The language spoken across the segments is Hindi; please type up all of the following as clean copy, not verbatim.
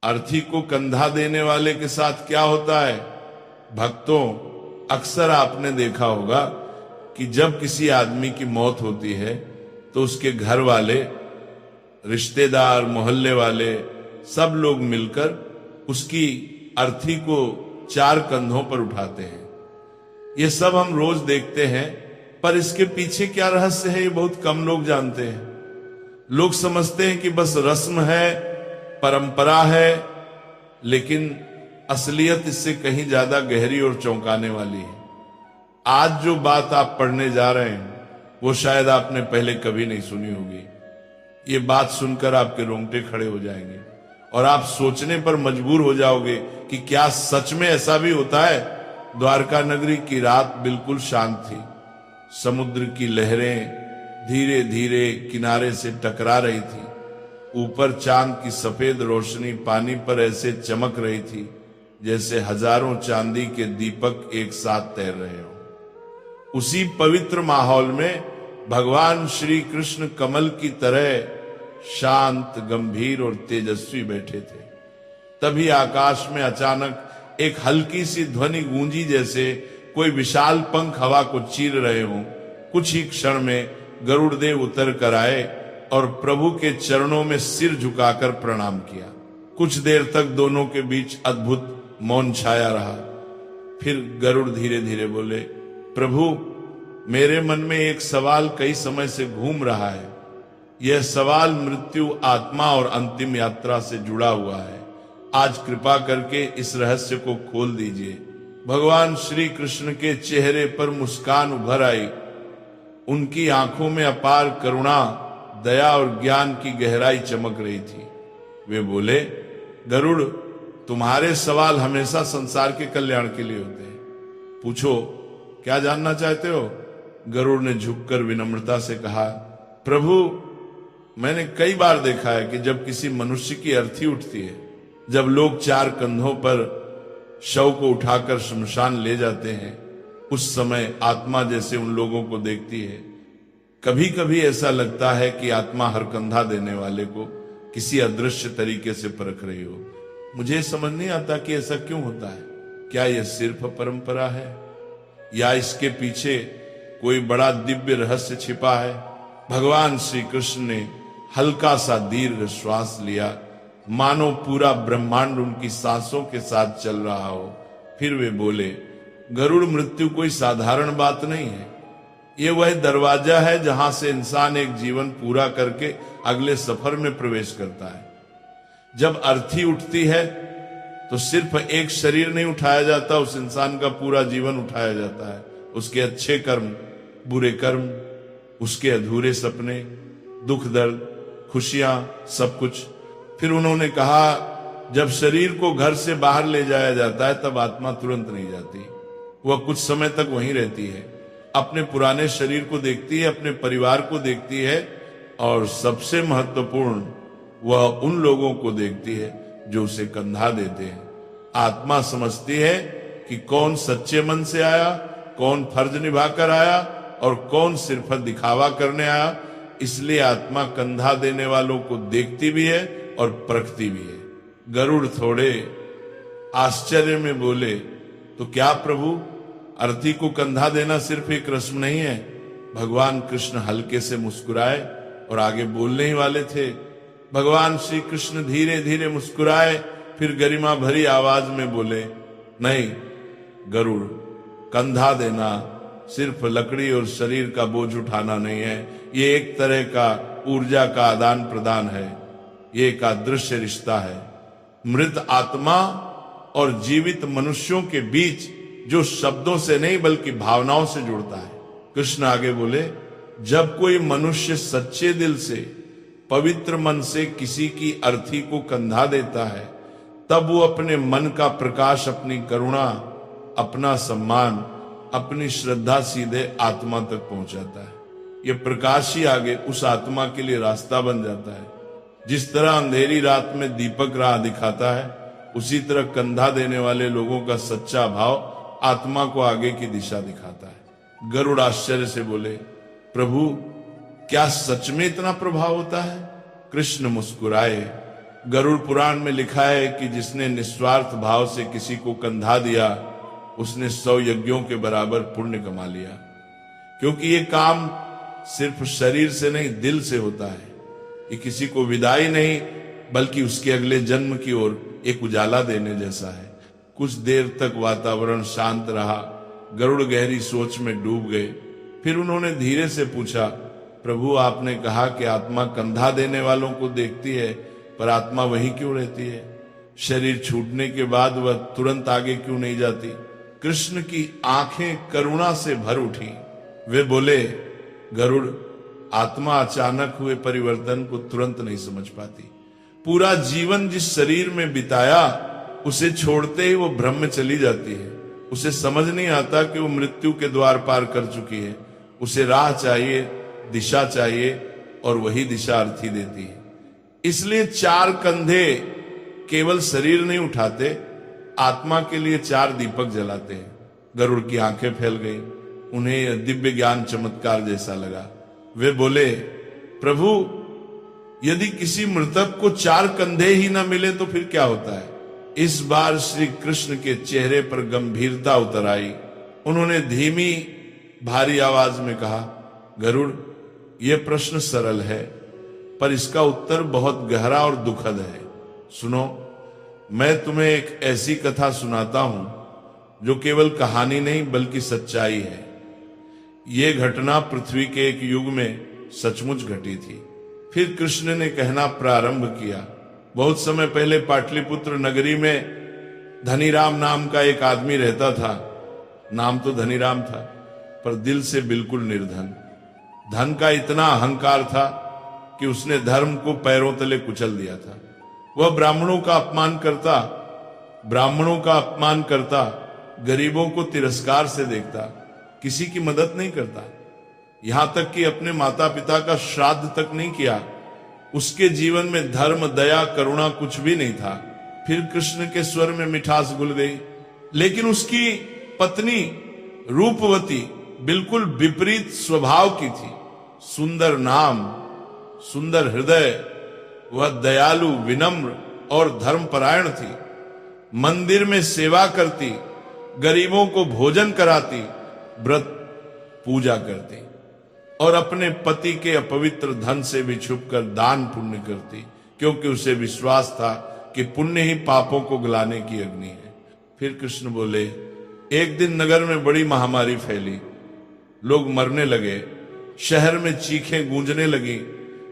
अर्थी को कंधा देने वाले के साथ क्या होता है? भक्तों, अक्सर आपने देखा होगा कि जब किसी आदमी की मौत होती है तो उसके घर वाले, रिश्तेदार, मोहल्ले वाले सब लोग मिलकर उसकी अर्थी को 4 कंधों पर उठाते हैं। ये सब हम रोज देखते हैं, पर इसके पीछे क्या रहस्य है ये बहुत कम लोग जानते हैं। लोग समझते हैं कि बस रस्म है, परंपरा है, लेकिन असलियत इससे कहीं ज्यादा गहरी और चौंकाने वाली है। आज जो बात आप पढ़ने जा रहे हैं वो शायद आपने पहले कभी नहीं सुनी होगी। ये बात सुनकर आपके रोंगटे खड़े हो जाएंगे और आप सोचने पर मजबूर हो जाओगे कि क्या सच में ऐसा भी होता है। द्वारका नगरी की रात बिल्कुल शांत थी। समुद्र की लहरें धीरे धीरे किनारे से टकरा रही थी। ऊपर चांद की सफेद रोशनी पानी पर ऐसे चमक रही थी जैसे हजारों चांदी के दीपक एक साथ तैर रहे हो। उसी पवित्र माहौल में भगवान श्री कृष्ण कमल की तरह शांत, गंभीर और तेजस्वी बैठे थे। तभी आकाश में अचानक एक हल्की सी ध्वनि गूंजी, जैसे कोई विशाल पंख हवा को चीर रहे हों। कुछ ही क्षण में गरुड़ देव उतर कर आए और प्रभु के चरणों में सिर झुकाकर प्रणाम किया। कुछ देर तक दोनों के बीच अद्भुत मौन छाया रहा। फिर गरुड़ धीरे धीरे बोले, प्रभु, मेरे मन में एक सवाल कई समय से घूम रहा है। यह सवाल मृत्यु, आत्मा और अंतिम यात्रा से जुड़ा हुआ है। आज कृपा करके इस रहस्य को खोल दीजिए। भगवान श्री कृष्ण के चेहरे पर मुस्कान उभर आई। उनकी आंखों में अपार करुणा, दया और ज्ञान की गहराई चमक रही थी। वे बोले, गरुड़, तुम्हारे सवाल हमेशा संसार के कल्याण के लिए होते हैं। पूछो, क्या जानना चाहते हो? गरुड़ ने झुककर विनम्रता से कहा, प्रभु, मैंने कई बार देखा है कि जब किसी मनुष्य की अर्थी उठती है, जब लोग 4 कंधों पर शव को उठाकर शमशान ले जाते हैं, उस समय आत्मा जैसे उन लोगों को देखती है। कभी कभी ऐसा लगता है कि आत्मा हर कंधा देने वाले को किसी अदृश्य तरीके से परख रही हो। मुझे समझ नहीं आता कि ऐसा क्यों होता है। क्या यह सिर्फ परंपरा है या इसके पीछे कोई बड़ा दिव्य रहस्य छिपा है? भगवान श्री कृष्ण ने हल्का सा दीर्घ श्वास लिया, मानो पूरा ब्रह्मांड उनकी सांसों के साथ चल रहा हो। फिर वे बोले, गरुड़, मृत्यु कोई साधारण बात नहीं है। ये वह दरवाजा है जहां से इंसान एक जीवन पूरा करके अगले सफर में प्रवेश करता है। जब अर्थी उठती है तो सिर्फ एक शरीर नहीं उठाया जाता, उस इंसान का पूरा जीवन उठाया जाता है। उसके अच्छे कर्म, बुरे कर्म, उसके अधूरे सपने, दुख दर्द, खुशियां, सब कुछ। फिर उन्होंने कहा, जब शरीर को घर से बाहर ले जाया जाता है तब आत्मा तुरंत नहीं जाती। वह कुछ समय तक वहीं रहती है, अपने पुराने शरीर को देखती है, अपने परिवार को देखती है और सबसे महत्वपूर्ण, वह उन लोगों को देखती है जो उसे कंधा देते हैं। आत्मा समझती है कि कौन सच्चे मन से आया, कौन फर्ज निभाकर आया और कौन सिर्फ दिखावा करने आया। इसलिए आत्मा कंधा देने वालों को देखती भी है और परखती भी है। गरुड़ थोड़े आश्चर्य में बोले, तो क्या प्रभु, अर्थी को कंधा देना सिर्फ एक रस्म नहीं है? भगवान कृष्ण हल्के से मुस्कुराए और आगे बोलने ही वाले थे। भगवान श्री कृष्ण धीरे धीरे मुस्कुराए, फिर गरिमा भरी आवाज में बोले, नहीं गरुड़, कंधा देना सिर्फ लकड़ी और शरीर का बोझ उठाना नहीं है। ये एक तरह का ऊर्जा का आदान प्रदान है। ये एक अदृश्य रिश्ता है, मृत आत्मा और जीवित मनुष्यों के बीच, जो शब्दों से नहीं बल्कि भावनाओं से जुड़ता है। कृष्ण आगे बोले, जब कोई मनुष्य सच्चे दिल से, पवित्र मन से किसी की अर्थी को कंधा देता है, तब वो अपने मन का प्रकाश, अपनी करुणा, अपना सम्मान, अपनी श्रद्धा सीधे आत्मा तक पहुंचाता है। ये प्रकाश ही आगे उस आत्मा के लिए रास्ता बन जाता है। जिस तरह अंधेरी रात में दीपक राह दिखाता है, उसी तरह कंधा देने वाले लोगों का सच्चा भाव आत्मा को आगे की दिशा दिखाता है। गरुड़ आश्चर्य से बोले, प्रभु, क्या सच में इतना प्रभाव होता है? कृष्ण मुस्कुराए गरुड़ पुराण में लिखा है कि जिसने निस्वार्थ भाव से किसी को कंधा दिया उसने 100 यज्ञों के बराबर पुण्य कमा लिया, क्योंकि ये काम सिर्फ शरीर से नहीं दिल से होता है। ये किसी को विदाई नहीं बल्कि उसके अगले जन्म की ओर एक उजाला देने जैसा है। कुछ देर तक वातावरण शांत रहा, गरुड़ गहरी सोच में डूब गए। फिर उन्होंने धीरे से पूछा, प्रभु आपने कहा कि आत्मा कंधा देने वालों को देखती है, पर आत्मा वहीं क्यों रहती है? शरीर छूटने के बाद वह तुरंत आगे क्यों नहीं जाती? कृष्ण की आंखें करुणा से भर उठी। वे बोले, गरुड़, आत्मा अचानक हुए परिवर्तन को तुरंत नहीं समझ पाती। पूरा जीवन जिस शरीर में बिताया उसे छोड़ते ही वो भ्रम में चली जाती है। उसे समझ नहीं आता कि वो मृत्यु के द्वार पार कर चुकी है। उसे राह चाहिए, दिशा चाहिए, और वही दिशा अर्थी देती है। इसलिए 4 कंधे केवल शरीर नहीं उठाते, आत्मा के लिए 4 दीपक जलाते हैं। गरुड़ की आंखें फैल गई, उन्हें यह दिव्य ज्ञान चमत्कार जैसा लगा। वे बोले, प्रभु यदि किसी मृतक को 4 कंधे ही ना मिले तो फिर क्या होता है? इस बार श्री कृष्ण के चेहरे पर गंभीरता उतर आई। उन्होंने धीमी भारी आवाज में कहा, गरुड़, यह प्रश्न सरल है पर इसका उत्तर बहुत गहरा और दुखद है। सुनो, मैं तुम्हें एक ऐसी कथा सुनाता हूं जो केवल कहानी नहीं बल्कि सच्चाई है। ये घटना पृथ्वी के एक युग में सचमुच घटी थी। फिर कृष्ण ने कहना प्रारंभ किया, बहुत समय पहले पाटलिपुत्र नगरी में धनीराम नाम का एक आदमी रहता था। नाम तो धनीराम था पर दिल से बिल्कुल निर्धन। धन का इतना अहंकार था कि उसने धर्म को पैरों तले कुचल दिया था। वह ब्राह्मणों का अपमान करता, गरीबों को तिरस्कार से देखता, किसी की मदद नहीं करता, यहां तक कि अपने माता पिता का श्राद्ध तक नहीं किया। उसके जीवन में धर्म, दया, करुणा कुछ भी नहीं था। फिर कृष्ण के स्वर में मिठास घुल गई, लेकिन उसकी पत्नी रूपवती बिल्कुल विपरीत स्वभाव की थी। सुंदर नाम, सुंदर हृदय, वह दयालु, विनम्र और धर्मपरायण थी। मंदिर में सेवा करती, गरीबों को भोजन कराती, व्रत पूजा करती और अपने पति के अपवित्र धन से भी छुपकर दान पुण्य करती, क्योंकि उसे विश्वास था कि पुण्य ही पापों को गलाने की अग्नि है। फिर कृष्ण बोले, एक दिन नगर में बड़ी महामारी फैली, लोग मरने लगे, शहर में चीखें गूंजने लगी,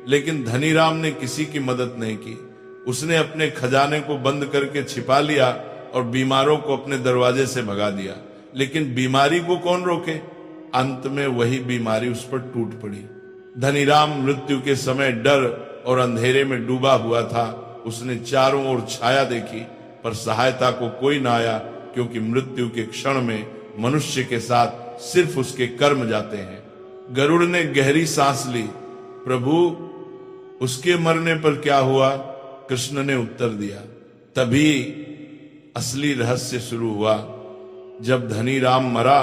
लेकिन धनीराम ने किसी की मदद नहीं की। उसने अपने खजाने को बंद करके छिपा लिया और बीमारों को अपने दरवाजे से भगा दिया। लेकिन बीमारी को कौन रोके? अंत में वही बीमारी उस पर टूट पड़ी। धनीराम मृत्यु के समय डर और अंधेरे में डूबा हुआ था। उसने चारों ओर छाया देखी पर सहायता को कोई ना आया, क्योंकि मृत्यु के क्षण में मनुष्य के साथ सिर्फ उसके कर्म जाते हैं। गरुड़ ने गहरी सांस ली, प्रभु उसके मरने पर क्या हुआ? कृष्ण ने उत्तर दिया। तभी असली रहस्य शुरू हुआ। जब धनीराम मरा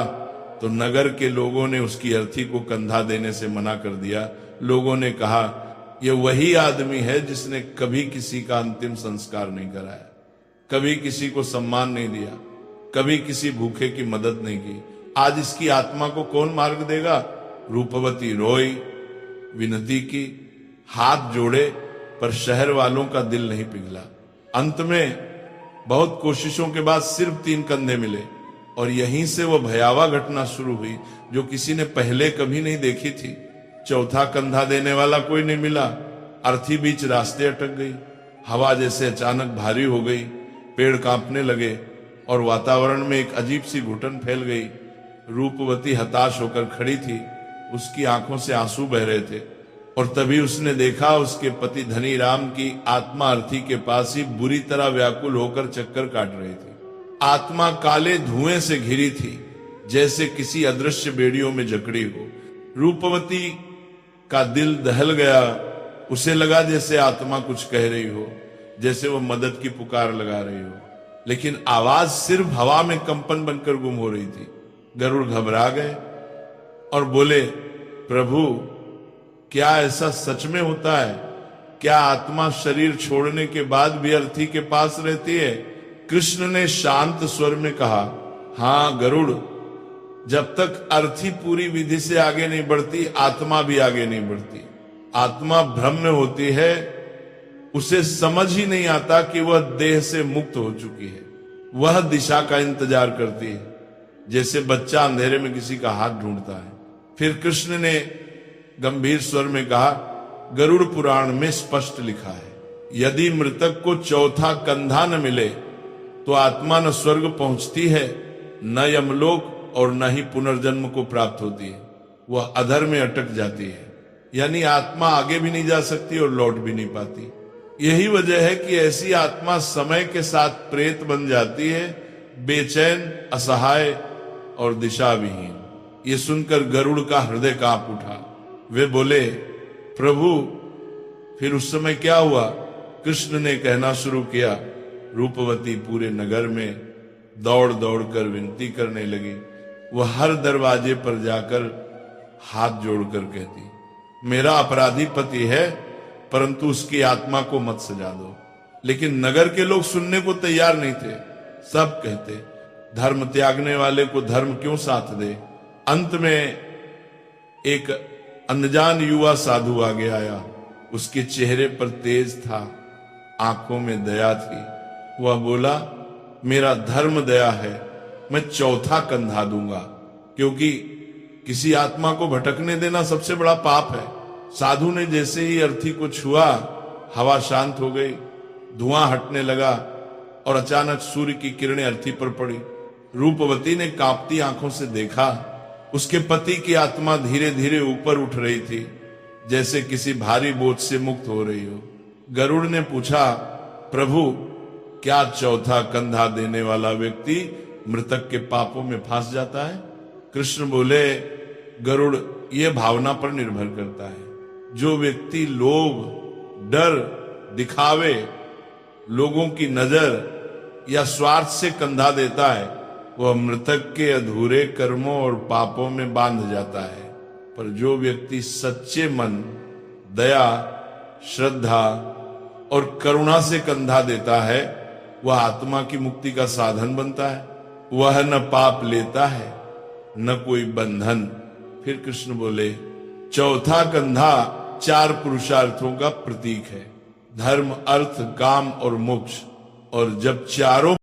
तो नगर के लोगों ने उसकी अर्थी को कंधा देने से मना कर दिया। लोगों ने कहा, यह वही आदमी है जिसने कभी किसी का अंतिम संस्कार नहीं कराया, कभी किसी को सम्मान नहीं दिया, कभी किसी भूखे की मदद नहीं की। आज इसकी आत्मा को कौन मार्ग देगा? रूपवती रोई, विनती की, हाथ जोड़े, पर शहर वालों का दिल नहीं पिघला। अंत में बहुत कोशिशों के बाद सिर्फ 3 कंधे मिले और यहीं से वो भयावह घटना शुरू हुई जो किसी ने पहले कभी नहीं देखी थी। चौथा कंधा देने वाला कोई नहीं मिला। अर्थी बीच रास्ते अटक गई। हवा जैसे अचानक भारी हो गई, पेड़ कांपने लगे और वातावरण में एक अजीब सी घुटन फैल गई। रूपवती हताश होकर खड़ी थी, उसकी आंखों से आंसू बह रहे थे और तभी उसने देखा उसके पति धनीराम की आत्मा अर्थी के पास ही बुरी तरह व्याकुल होकर चक्कर काट रही थी। आत्मा काले धुएं से घिरी थी, जैसे किसी अदृश्य बेड़ियों में जकड़ी हो। रूपवती का दिल दहल गया। उसे लगा जैसे आत्मा कुछ कह रही हो, जैसे वो मदद की पुकार लगा रही हो, लेकिन आवाज सिर्फ हवा में कंपन बनकर गुम हो रही थी। गरुड़ घबरा गए और बोले, प्रभु क्या ऐसा सच में होता है? क्या आत्मा शरीर छोड़ने के बाद भी अर्थी के पास रहती है? कृष्ण ने शांत स्वर में कहा, हाँ गरुड़, जब तक अर्थी पूरी विधि से आगे नहीं बढ़ती, आत्मा भी आगे नहीं बढ़ती। आत्मा भ्रम में होती है, उसे समझ ही नहीं आता कि वह देह से मुक्त हो चुकी है। वह दिशा का इंतजार करती है, जैसे बच्चा अंधेरे में किसी का हाथ ढूंढता है। फिर कृष्ण ने गंभीर स्वर में कहा, गरुड़ पुराण में स्पष्ट लिखा है, यदि मृतक को चौथा कंधा न मिले तो आत्मा न स्वर्ग पहुंचती है, न यमलोक और न ही पुनर्जन्म को प्राप्त होती है। वह अधर में अटक जाती है, यानी आत्मा आगे भी नहीं जा सकती और लौट भी नहीं पाती। यही वजह है कि ऐसी आत्मा समय के साथ प्रेत बन जाती है, बेचैन, असहाय और दिशा विहीन। ये सुनकर गरुड़ का हृदय कांप उठा। वे बोले, प्रभु फिर उस समय क्या हुआ? कृष्ण ने कहना शुरू किया, रूपवती पूरे नगर में दौड़ दौड़ कर विनती करने लगी। वह हर दरवाजे पर जाकर हाथ जोड़कर कहती, मेरा अपराधी पति है, परंतु उसकी आत्मा को मत सजा दो। लेकिन नगर के लोग सुनने को तैयार नहीं थे। सब कहते, धर्म त्यागने वाले को धर्म क्यों साथ दे। अंत में एक अनजान युवा साधु आगे आया। उसके चेहरे पर तेज था, आंखों में दया थी। वह बोला, मेरा धर्म दया है, मैं चौथा कंधा दूंगा, क्योंकि किसी आत्मा को भटकने देना सबसे बड़ा पाप है। साधु ने जैसे ही अर्थी को छुआ, हवा शांत हो गई, धुआं हटने लगा और अचानक सूर्य की किरणें अर्थी पर पड़ी। रूपवती ने कांपती आंखों से देखा, उसके पति की आत्मा धीरे धीरे ऊपर उठ रही थी, जैसे किसी भारी बोझ से मुक्त हो रही हो। गरुड़ ने पूछा, प्रभु क्या चौथा कंधा देने वाला व्यक्ति मृतक के पापों में फंस जाता है? कृष्ण बोले, गरुड़, यह भावना पर निर्भर करता है। जो व्यक्ति लोभ, डर, दिखावे, लोगों की नजर या स्वार्थ से कंधा देता है, वह मृतक के अधूरे कर्मों और पापों में बांध जाता है। पर जो व्यक्ति सच्चे मन, दया, श्रद्धा और करुणा से कंधा देता है, वह आत्मा की मुक्ति का साधन बनता है। वह न पाप लेता है, न कोई बंधन। फिर कृष्ण बोले, चौथा कंधा 4 पुरुषार्थों का प्रतीक है, धर्म, अर्थ, काम और मोक्ष। और जब चारों